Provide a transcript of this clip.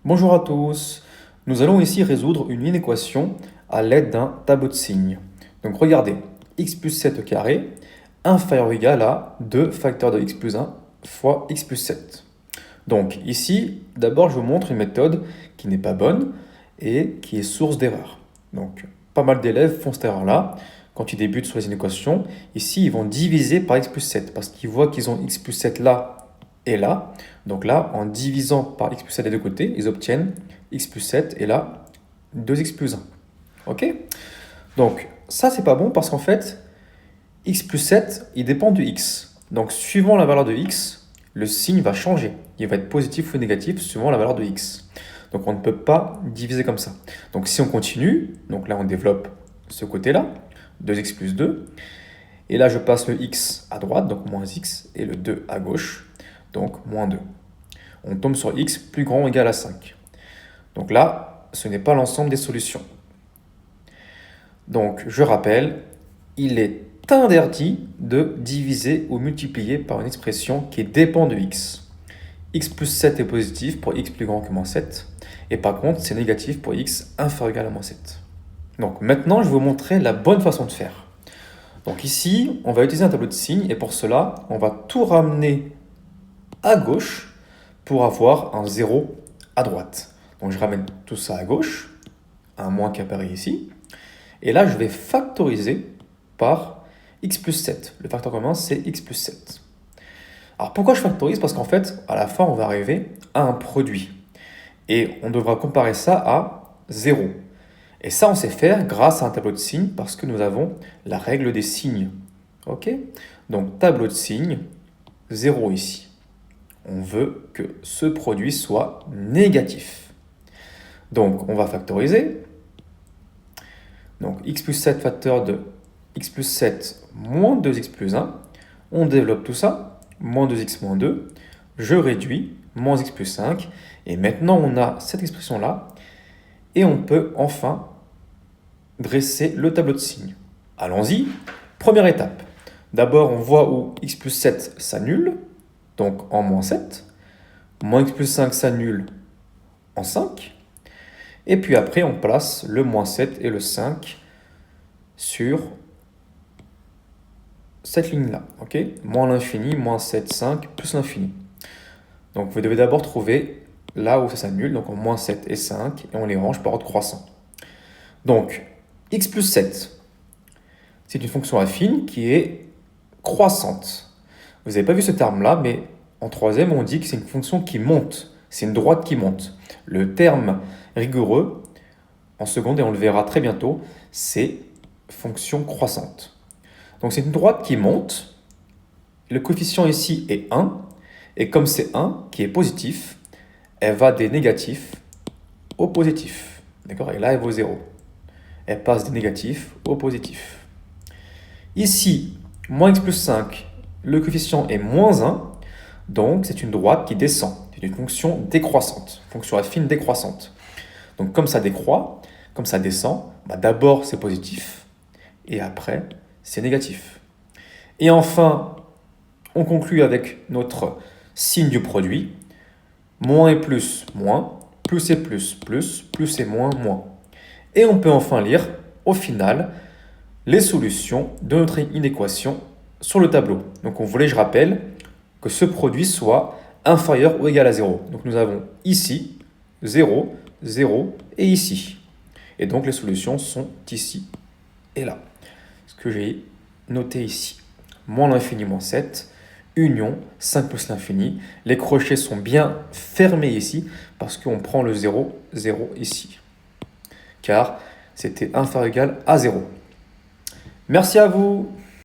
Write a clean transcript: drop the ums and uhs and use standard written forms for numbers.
Bonjour à tous. Nous allons ici résoudre une inéquation à l'aide d'un tableau de signes. Donc regardez, x plus 7 au carré inférieur ou égal à 2 facteurs de x plus 1 fois x plus 7. Donc ici, d'abord je vous montre une méthode qui n'est pas bonne et qui est source d'erreur. Donc pas mal d'élèves font cette erreur-là. Quand ils débutent sur les inéquations, ici ils vont diviser par x plus 7 parce qu'ils voient qu'ils ont x plus 7 là et là. Donc là, en divisant par x plus 7 des deux côtés, ils obtiennent x plus 7 et là, 2x plus 1. Ok? Donc ça, c'est pas bon parce qu'en fait, x plus 7, il dépend de x. Donc suivant la valeur de x, le signe va changer. Il va être positif ou négatif suivant la valeur de x. Donc on ne peut pas diviser comme ça. Donc si on continue, donc là on développe ce côté-là, 2x plus 2. Et là je passe le x à droite, donc moins x, et le 2 à gauche, donc moins 2. On tombe sur x plus grand ou égal à 5. Donc là, ce n'est pas l'ensemble des solutions. Donc je rappelle, il est interdit de diviser ou multiplier par une expression qui dépend de x. X plus 7 est positif pour x plus grand que moins 7. Et par contre, c'est négatif pour x inférieur ou égal à moins 7. Donc maintenant, je vais vous montrer la bonne façon de faire. Donc ici, on va utiliser un tableau de signes et pour cela, on va tout ramener à gauche pour avoir un 0 à droite. Donc je ramène tout ça à gauche, un moins qui apparaît ici. Et là, je vais factoriser par x plus 7. Le facteur commun, c'est x plus 7. Alors pourquoi je factorise? Parce qu'en fait, à la fin, on va arriver à un produit. Et on devra comparer ça à 0. Et ça, on sait faire grâce à un tableau de signes parce que nous avons la règle des signes. Ok? Donc tableau de signes, 0 ici. On veut que ce produit soit négatif. Donc on va factoriser. Donc x plus 7 facteur de x plus 7 moins 2x plus 1. On développe tout ça. Moins 2x moins 2. Je réduis. Moins x plus 5. Et maintenant on a cette expression-là. Et on peut enfin dresser le tableau de signes. Allons-y. Première étape. D'abord on voit où x plus 7 s'annule. Donc en moins 7. Moins x plus 5 s'annule en 5. Et puis après, on place le moins 7 et le 5 sur cette ligne-là. Ok? Moins l'infini, moins 7, 5, plus l'infini. Donc vous devez d'abord trouver là où ça s'annule, donc en moins 7 et 5, et on les range par ordre croissant. Donc, x plus 7, c'est une fonction affine qui est croissante. Vous n'avez pas vu ce terme-là, mais en troisième, on dit que c'est une fonction qui monte. C'est une droite qui monte. Le terme rigoureux, en seconde, et on le verra très bientôt, c'est fonction croissante. Donc c'est une droite qui monte. Le coefficient ici est 1. Et comme c'est 1 qui est positif, elle va des négatifs au positif. D'accord? Et là, elle vaut 0. Elle passe des négatifs au positif. Ici, moins x plus 5, le coefficient est moins 1. Donc c'est une droite qui descend. C'est une fonction décroissante. Fonction affine décroissante. Donc comme ça décroît, comme ça descend, d'abord c'est positif et après c'est négatif. Et enfin, on conclut avec notre signe du produit. Moins et plus, et plus, plus et moins, moins. Et on peut enfin lire, au final, les solutions de notre inéquation sur le tableau. Donc on voulait, je rappelle, que ce produit soit inférieur ou égal à 0. Donc nous avons ici 0, 0 et ici. Et donc les solutions sont ici et là. Ce que j'ai noté ici. Moins l'infini, moins 7. Union, 5 plus l'infini. Les crochets sont bien fermés ici parce qu'on prend le 0, 0 ici. Car c'était inférieur ou égal à 0. Merci à vous.